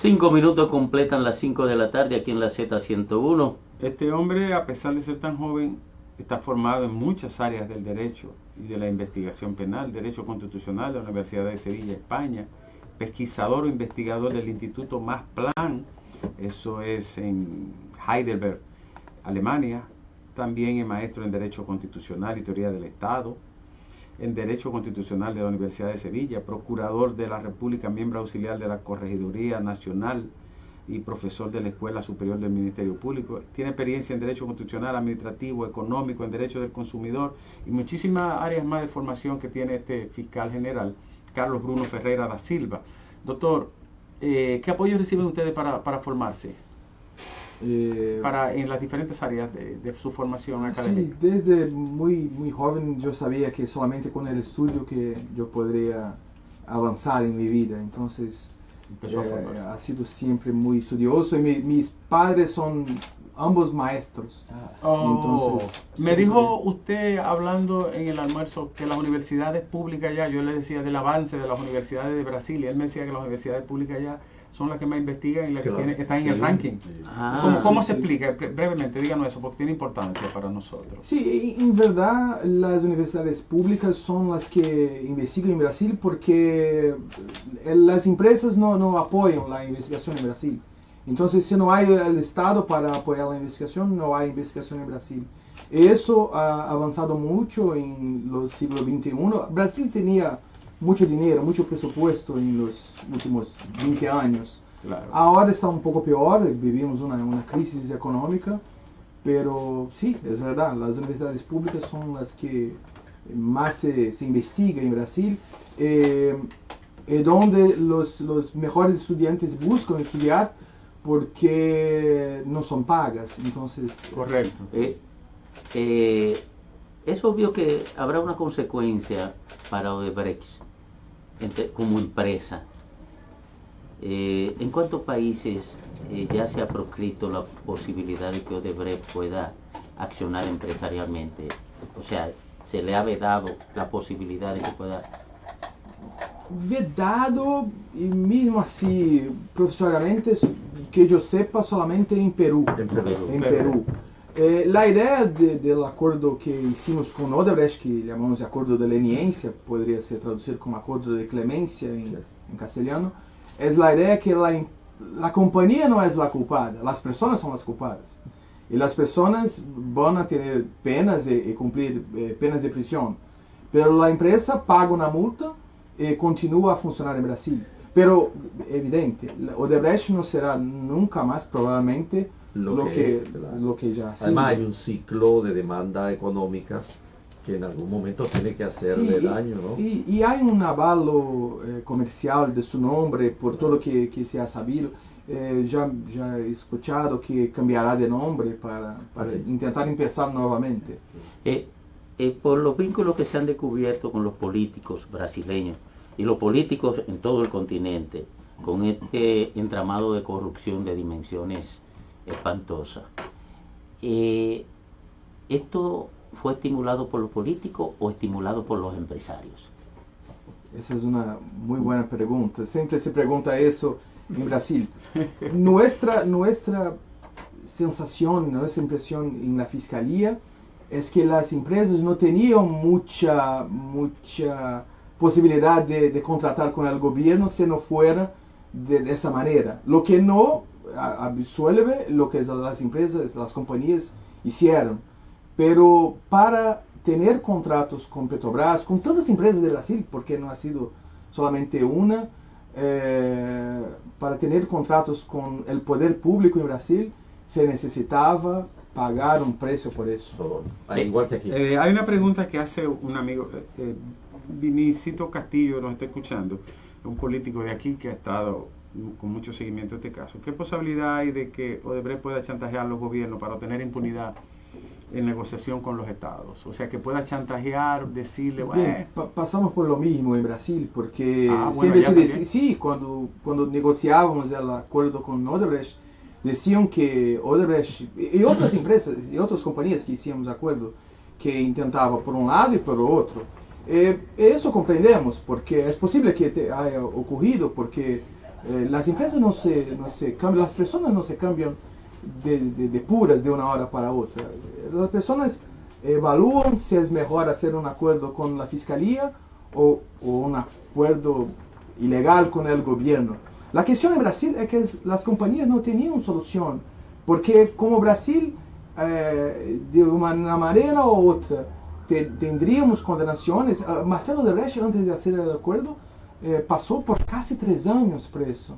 5 minutos completan las 5 de la tarde aquí en la Z101. Este hombre, a pesar de ser tan joven, está formado en muchas áreas del derecho y de la investigación penal, derecho constitucional de la Universidad de Sevilla, España, pesquisador o investigador del Instituto Max Planck, eso es en Heidelberg, Alemania. También es maestro en Derecho Constitucional y Teoría del Estado, en Derecho Constitucional de la Universidad de Sevilla, procurador de la República, miembro auxiliar de la Corregiduría Nacional y profesor de la Escuela Superior del Ministerio Público. Tiene experiencia en Derecho Constitucional, Administrativo, Económico, en Derecho del Consumidor y muchísimas áreas más de formación que tiene este fiscal general, Carlos Bruno Ferreira da Silva. Doctor, ¿qué apoyo reciben ustedes para formarse? En las diferentes áreas de su formación académica. Sí, desde muy joven yo sabía que solamente con el estudio que yo podría avanzar en mi vida. Entonces ha sido siempre muy estudioso y mis padres son ambos maestros. Entonces, me dijo usted hablando en el almuerzo que las universidades públicas ya, yo le decía del avance de las universidades de Brasil y él me decía que las universidades públicas ya son las que más investigan y las que están en el ranking. ¿Cómo se explica? Brevemente, díganos eso, porque tiene importancia para nosotros. Sí, en verdad las universidades públicas son las que investigan en Brasil porque las empresas no apoyan la investigación en Brasil. Entonces, si no hay el Estado para apoyar la investigación, no hay investigación en Brasil. Eso ha avanzado mucho en los siglos XXI. Brasil tenía mucho dinero, mucho presupuesto en los últimos 20 años. Claro. Ahora está un poco peor, vivimos una crisis económica, pero sí, es verdad, las universidades públicas son las que más se investiga en Brasil, donde los mejores estudiantes buscan estudiar porque no son pagas. Entonces, correcto. Es obvio que habrá una consecuencia para Odebrecht como empresa. ¿En cuántos países ya se ha proscrito la posibilidad de que Odebrecht pueda accionar empresarialmente? O sea, se le ha vedado la posibilidad de que pueda... Vedado, y mismo así, profesionalmente, que yo sepa, solamente en Perú. En Perú. La idea del acordo que hicimos con Odebrecht, que llamamos de acordo de leniencia, podría ser traducido como acordo de clemencia en castellano, es la idea que la compañía no es la culpada, las personas son las culpadas. Y las personas van a tener penas y cumplir penas de prisión. Pero la empresa paga una multa y continúa a funcionar en Brasil. Pero, evidente, Odebrecht no será nunca más probablemente lo que ya ha sido. Además hay un ciclo de demanda económica que en algún momento tiene que hacerle daño, ¿no? Y hay un avalo comercial de su nombre por todo lo que se ha sabido. Ya he escuchado que cambiará de nombre para intentar empezar nuevamente. Por los vínculos que se han descubierto con los políticos brasileños y los políticos en todo el continente, con este entramado de corrupción de dimensiones espantosas, ¿esto fue estimulado por los políticos o estimulado por los empresarios? Esa es una muy buena pregunta. Siempre se pregunta eso en Brasil. Nuestra sensación, nuestra impresión en la fiscalía es que las empresas no tenían mucha posibilidad de contratar con el gobierno si no fuera de esa manera. Lo que no absuelve lo que las empresas, las compañías hicieron. Pero para tener contratos con Petrobras, con tantas empresas de Brasil, porque no ha sido solamente una, para tener contratos con el poder público en Brasil, se necesitaba pagar un precio por eso. Igual que aquí. Hay una pregunta que hace un amigo, Vinicito Castillo nos está escuchando, un político de aquí que ha estado con mucho seguimiento de este caso. ¿Qué posibilidad hay de que Odebrecht pueda chantajear a los gobiernos para obtener impunidad en negociación con los estados? O sea, que pueda chantajear, decirle, bueno... pasamos por lo mismo en Brasil, porque siempre se decía, sí, cuando negociábamos el acuerdo con Odebrecht, decían que Odebrecht y otras empresas y otras compañías que hicimos acuerdo, que intentaban por un lado y por el otro. Eso comprendemos, porque es posible que haya ocurrido, porque Las empresas no se cambian, las personas no se cambian de puras de una hora para otra. Las personas evalúan si es mejor hacer un acuerdo con la fiscalía o un acuerdo ilegal con el gobierno. La cuestión en Brasil es que las compañías no tenían solución, porque como Brasil, de una manera u otra, tendríamos condenaciones. Marcelo Odebrecht, antes de hacer el acuerdo, pasó por casi 3 años preso.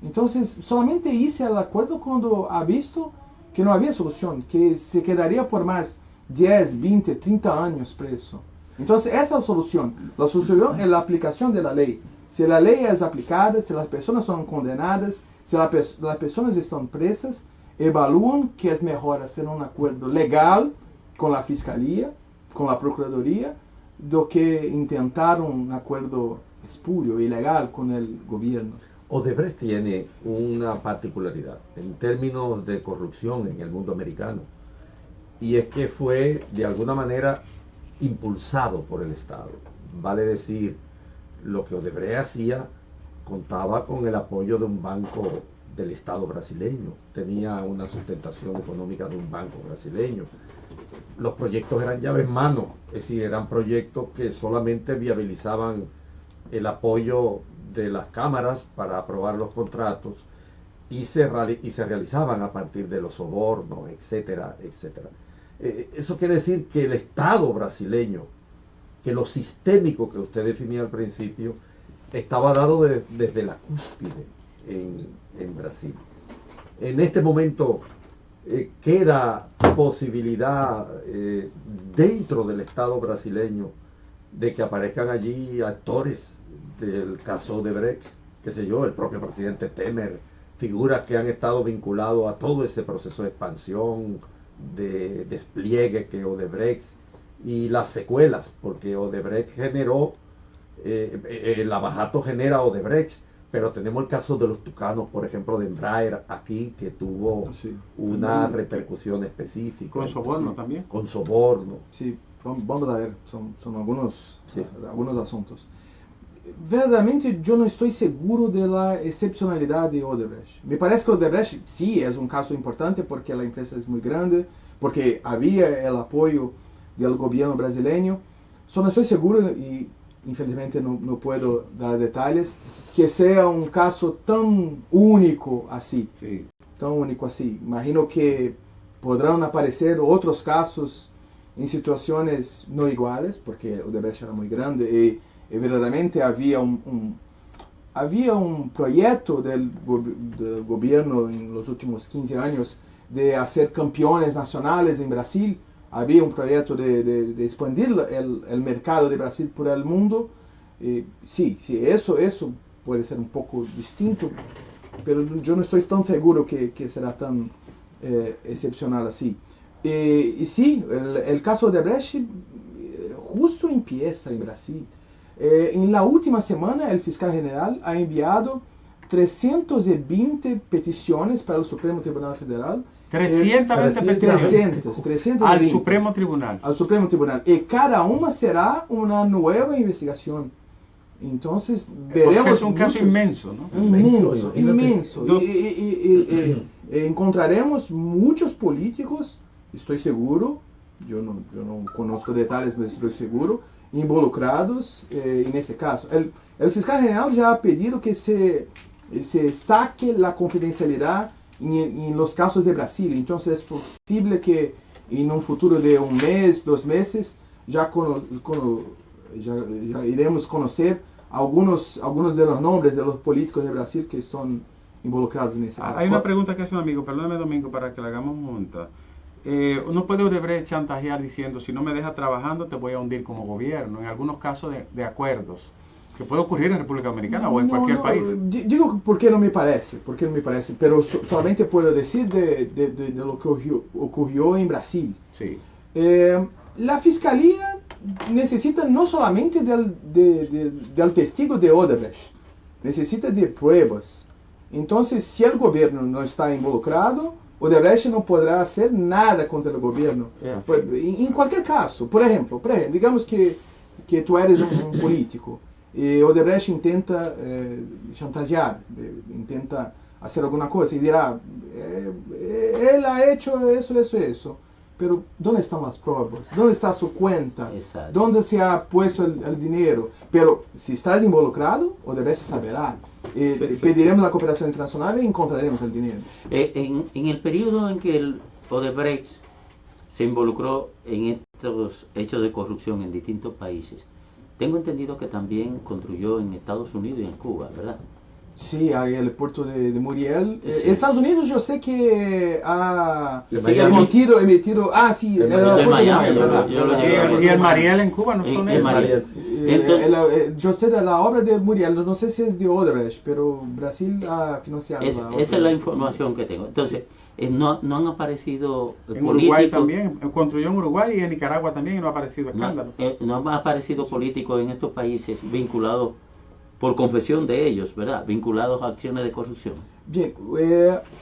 Entonces, solamente hice el acuerdo cuando ha visto que no había solución, que se quedaría por más 10, 20, 30 años preso. Entonces, esa es la solución. La solución es la aplicación de la ley. Si la ley es aplicada, si las personas son condenadas, si las personas están presas, evalúan que es mejor hacer un acuerdo legal con la fiscalía, con la procuraduría, do que intentar un acuerdo espurio, ilegal con el gobierno. Odebrecht tiene una particularidad en términos de corrupción en el mundo americano, y es que fue de alguna manera impulsado por el Estado. Vale decir, lo que Odebrecht hacía contaba con el apoyo de un banco del Estado brasileño, tenía una sustentación económica de un banco brasileño. Los proyectos eran llave en mano, es decir, eran proyectos que solamente viabilizaban el apoyo de las cámaras para aprobar los contratos y se realizaban a partir de los sobornos, etcétera, etcétera. Eso quiere decir que el Estado brasileño, que lo sistémico que usted definía al principio, estaba dado desde la cúspide en Brasil. En este momento queda posibilidad dentro del Estado brasileño de que aparezcan allí actores del caso Odebrecht, qué sé yo, el propio presidente Temer, figuras que han estado vinculados a todo ese proceso de expansión, de despliegue que Odebrecht y las secuelas, porque Odebrecht generó, el abajato genera Odebrecht, pero tenemos el caso de los tucanos, por ejemplo, de Embraer aquí, que tuvo una repercusión específica. Con soborno también. Con soborno. Sí, vamos a ver, son algunos asuntos. Verdaderamente yo no estoy seguro de la excepcionalidad de Odebrecht. Me parece que Odebrecht sí es un caso importante porque la empresa es muy grande, porque había el apoyo del gobierno brasileño. Solo no estoy seguro, y infelizmente no puedo dar detalles, que sea un caso tan único así. Sí. Tan único así. Imagino que podrán aparecer otros casos en situaciones no iguales, porque Odebrecht era muy grande y verdaderamente había un proyecto del gobierno en los últimos 15 años de hacer campeones nacionales en Brasil. Había un proyecto de expandir el mercado de Brasil por el mundo. Sí, eso puede ser un poco distinto, pero yo no estoy tan seguro que será tan excepcional así. Y sí, el caso de Odebrecht justo empieza en Brasil. En la última semana, el fiscal general ha enviado 320 peticiones para el Supremo Tribunal Federal. 320 peticiones. 320. Al Supremo Tribunal. Al Supremo Tribunal. Y cada una será una nueva investigación. Entonces, veremos. Es un caso inmenso, ¿no? Inmenso. Y encontraremos muchos políticos, estoy seguro, yo no conozco detalles, pero estoy seguro, involucrados en ese caso. El fiscal general ya ha pedido que se saque la confidencialidad en los casos de Brasil. Entonces es posible que en un futuro de un mes, 2 meses, ya iremos conocer algunos de los nombres de los políticos de Brasil que están involucrados en ese caso. Hay una pregunta que hace un amigo, perdóname Domingo, para que la hagamos junta. Uno puede Odebrecht chantajear diciendo, si no me dejas trabajando te voy a hundir como gobierno, en algunos casos de acuerdos, que puede ocurrir en República Dominicana o en cualquier país. Digo porque no me parece, pero solamente puedo decir de lo que ocurrió en Brasil. Sí. La fiscalía necesita no solamente del testigo de Odebrecht, necesita de pruebas. Entonces, si el gobierno no está involucrado, Odebrecht no podrá hacer nada contra el gobierno. En cualquier caso, por ejemplo, digamos que tú eres un político y Odebrecht intenta chantajear, intenta hacer alguna cosa y dirá, él ha hecho eso. Pero ¿dónde están las pruebas? ¿Dónde está su cuenta? Exacto. ¿Dónde se ha puesto el dinero? Pero si estás involucrado, Odebrecht saberá. Pediremos la cooperación internacional y encontraremos el dinero. En el periodo en que el Odebrecht se involucró en estos hechos de corrupción en distintos países, tengo entendido que también construyó en Estados Unidos y en Cuba, ¿verdad? Sí, hay el puerto de Muriel. Sí. En Estados Unidos yo sé que ha Miami. emitido, sí, El puerto de Miami, ¿verdad? yo lo ¿verdad? llevo. Y el Mariel en Cuba no son El ellos. Mariel. Yo sé de la obra de Muriel, no sé si es de Odebrecht, pero Brasil ha financiado la obra. Esa es la información que tengo. Entonces, no han aparecido En Uruguay políticos. también, construyó en Uruguay y en Nicaragua también y no ha aparecido escándalo. No han aparecido políticos en estos países vinculados, por confesión de ellos, ¿verdad? Vinculados a acciones de corrupción. Bien,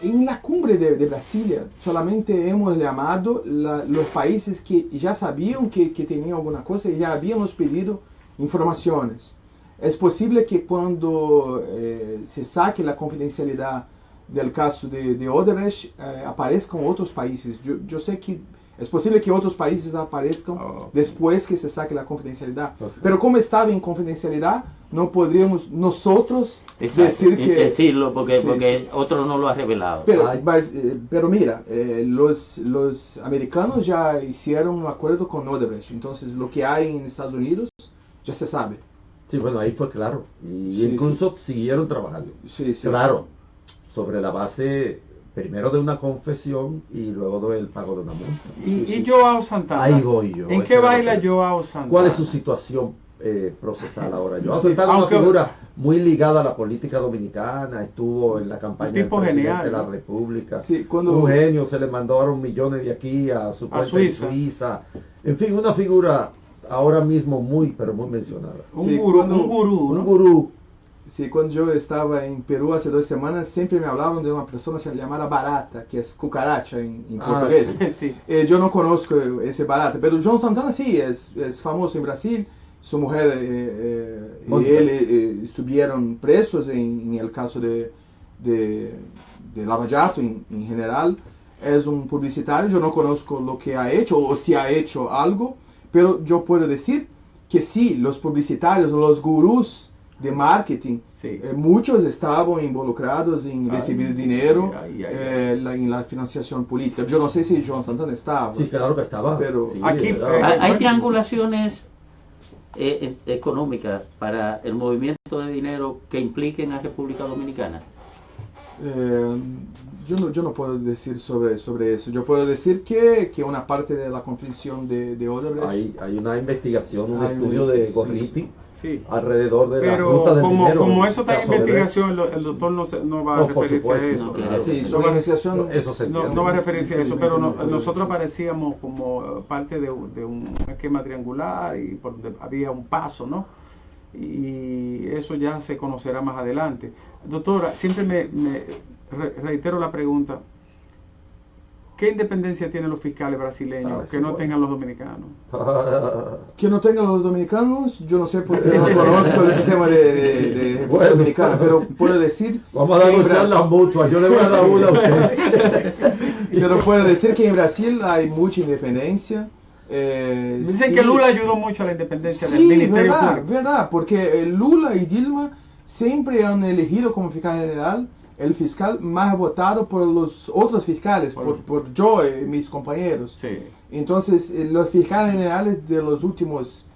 en la cumbre de Brasilia solamente hemos llamado los países que ya sabían que tenían alguna cosa y ya habíamos pedido informaciones. Es posible que cuando se saque la confidencialidad del caso de Odebrecht aparezcan otros países. Yo sé que es posible que otros países aparezcan después que se saque la confidencialidad. Pero como estaba en confidencialidad, no podríamos nosotros decirlo porque Sí. otro no lo ha revelado. Pero mira, los americanos ya hicieron un acuerdo con Odebrecht. Entonces lo que hay en Estados Unidos ya se sabe. Sí, bueno, ahí fue claro. Y Sí, incluso siguieron trabajando. Sí. Claro, sobre la base primero de una confesión y luego del pago de una multa. Y Joao Santana. Ahí voy yo. ¿En Ese qué era baila lo que- Joao Santana? ¿Cuál es su situación procesal ahora? Joao Sí, Santana es una aunque- figura muy ligada a la política dominicana, estuvo en la campaña del tipo presidente genial, de la ¿no? República. Sí, cuando- Un genio, se le mandaron millones de aquí a su cuenta en Suiza. En fin, una figura ahora mismo pero muy mencionada. Sí, Un gurú, Un ¿no? gurú. Sí, cuando yo estaba en Perú hace 2 semanas, siempre me hablaban de una persona llamada Barata, que es cucaracha en portugués. Sí. Yo no conozco ese Barata, pero João Santana sí, es famoso en Brasil. Su mujer y él estuvieron presos en el caso de Lava Jato en general. Es un publicitario, yo no conozco lo que ha hecho o si ha hecho algo, pero yo puedo decir que sí, los publicitarios, los gurús de marketing, Sí. muchos estaban involucrados en recibir dinero ay. en la financiación política. Yo no sé si João Santana estaba. Sí, claro que estaba. Pero Sí, aquí, era- Hay triangulaciones económicas para el movimiento de dinero que impliquen a República Dominicana. Yo no puedo decir sobre eso. Yo puedo decir que una parte de la confesión de Odebrecht. hay una investigación, un Hay estudio una- de sí, Gorriti Sí. alrededor de la Pero ruta del dinero. como eso está en caso de investigación, el doctor no va a No, por referirse a supuesto, eso. no, claro. Sí, su No va a- investigación. Brecht. Eso se entiende. No va a referirse a eso, pero Infelizmente no nosotros puedo decir. parecíamos como parte de un esquema triangular y por donde había un paso, ¿no? Y eso ya se conocerá más adelante. Doctora, siempre me reitero la pregunta, ¿qué independencia tienen los fiscales brasileños que no bueno. tengan los dominicanos? Que no tengan los dominicanos, yo no sé porque no conozco el sistema de República Bueno. Dominicana, pero puedo decir. Vamos a dar que en un charla mutua. Yo le voy a dar una a usted. Pero puedo decir que en Brasil hay mucha independencia. Dicen sí. que Lula ayudó mucho a la independencia del Sí, Ministerio verdad, Público. verdad, porque Lula y Dilma siempre han elegido como fiscal general el fiscal más votado por los otros fiscales, por yo y mis compañeros. Sí. Entonces, los fiscales generales de los últimos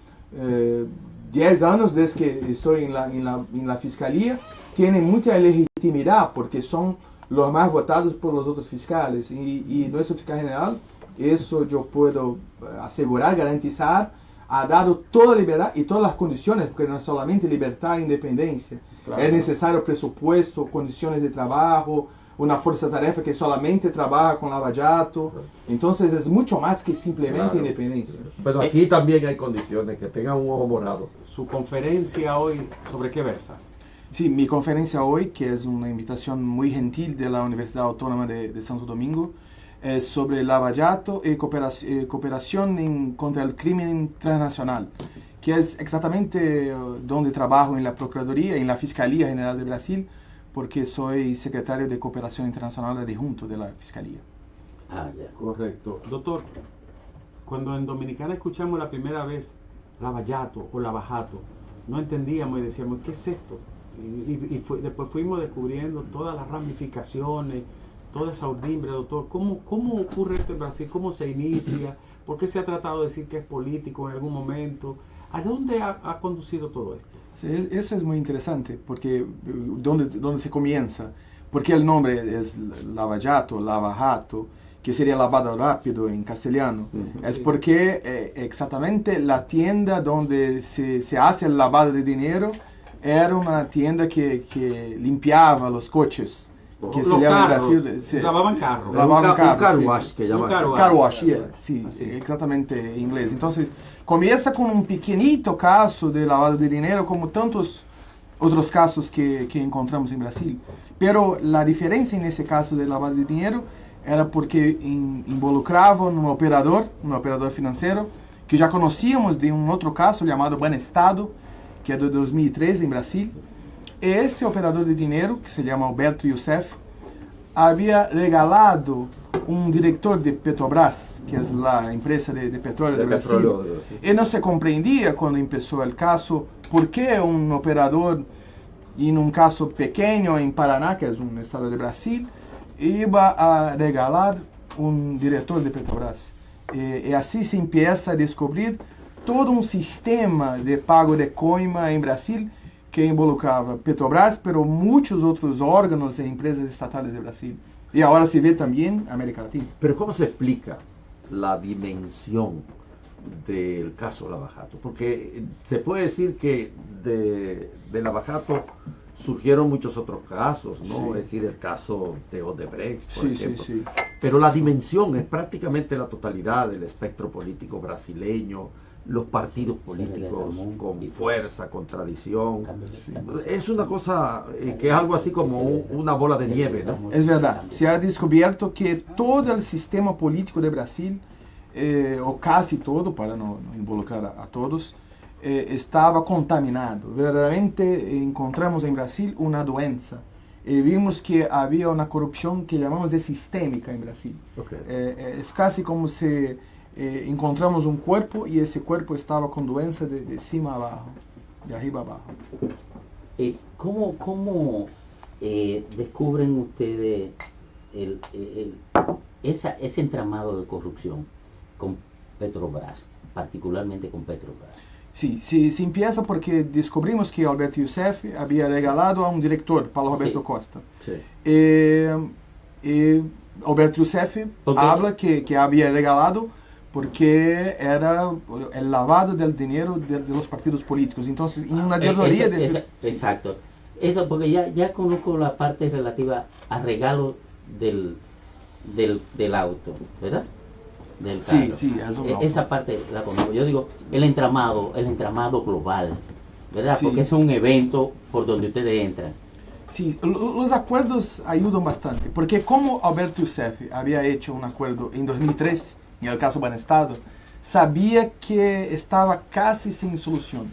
10 años, desde que estoy en la fiscalía, tienen mucha legitimidad porque son los más votados por los otros fiscales. Y nuestro fiscal general, eso yo puedo asegurar, garantizar, ha dado toda libertad y todas las condiciones, porque no es solamente libertad e independencia. Claro. Es necesario presupuesto, condiciones de trabajo, una fuerza-tarefa que solamente trabaja con Lava Jato. Entonces es mucho más que simplemente Claro. independencia. Pero aquí también hay condiciones, que tengan un ojo morado. Su conferencia hoy, ¿sobre qué versa? Sí, mi conferencia hoy, que es una invitación muy gentil de la Universidad Autónoma de Santo Domingo, sobre lavajato y cooperación contra el crimen transnacional, que es exactamente donde trabajo en la Procuraduría, en la Fiscalía General de Brasil, porque soy secretario de Cooperación Internacional adjunto de la Fiscalía. Ah, ya. Correcto. Doctor, cuando en Dominicana escuchamos la primera vez lavajato o lavajato, no entendíamos y decíamos, ¿qué es esto? Después fuimos descubriendo todas las ramificaciones, toda esa urdimbre, doctor. ¿Cómo ocurre esto en Brasil? ¿Cómo se inicia? ¿Por qué se ha tratado de decir que es político en algún momento? ¿A dónde ha conducido todo esto? Sí, eso es muy interesante, porque ¿dónde se comienza? Porque el nombre es lavajato, lavajato, que sería lavado rápido en castellano. Es porque exactamente la tienda donde se hace el lavado de dinero era una tienda que limpiaba los coches. Que Los se llama carros, en Brasil. lavaban carros. Lavaban carros. car Sí, wash, sí. que llaman. Car wash, yeah, sí, exactamente en inglés. Entonces, comienza con un pequeñito caso de lavado de dinero, como tantos otros casos que encontramos en Brasil. Pero la diferencia en ese caso de lavado de dinero era porque involucraba un operador financiero, que ya conocíamos de un otro caso llamado Banestado, que es de 2013 en Brasil. Esse operador de dinero, que se llama Alberto Youssef, había regalado un director de Petrobras, que es la empresa de petróleo de Brasil. Y no se comprendía cuando empezó el caso por qué un operador, en un caso pequeño en Paraná, que es un estado de Brasil, iba a regalar un director de Petrobras. Y así se empieza a descubrir todo un sistema de pago de coima en Brasil, que involucraba Petrobras, pero muchos otros órganos e empresas estatales de Brasil. Y ahora se ve también América Latina. Pero ¿cómo se explica la dimensión del caso Lavajato? Porque se puede decir que de Lavajato surgieron muchos otros casos, ¿no? Sí. Es decir, el caso de Odebrecht, por Sí, ejemplo. sí. Pero la dimensión es prácticamente la totalidad del espectro político brasileño, los partidos políticos con fuerza, con tradición. Es una cosa que es algo así como una bola de nieve, ¿no? Es verdad, se ha descubierto que todo el sistema político de Brasil, o casi todo, para no involucrar a todos, estaba contaminado. Verdaderamente encontramos en Brasil una doença. Vimos que había una corrupción que llamamos de sistémica en Brasil. Okay. Es casi como si encontramos un cuerpo y ese cuerpo estaba con doença de cima a abajo, de arriba a abajo. ¿Cómo descubren ustedes ese entramado de corrupción con Petrobras, particularmente con Petrobras? Sí, se empieza porque descubrimos que Alberto Youssef había regalado a un director, Paulo Roberto Costa. Sí. Alberto Youssef habla que había regalado porque era el lavado del dinero de los partidos políticos. Entonces, en una auditoría... Exacto. Eso, porque ya conozco la parte relativa al regalo del auto, ¿verdad? Del carro. Sí, eso no. Esa parte la conozco. Yo digo, el entramado global, ¿verdad? Sí. Porque es un evento por donde ustedes entran. Sí, los acuerdos ayudan bastante, porque como Alberto Youssef había hecho un acuerdo en 2003, en el caso Banestado, sabía que estaba casi sin solución.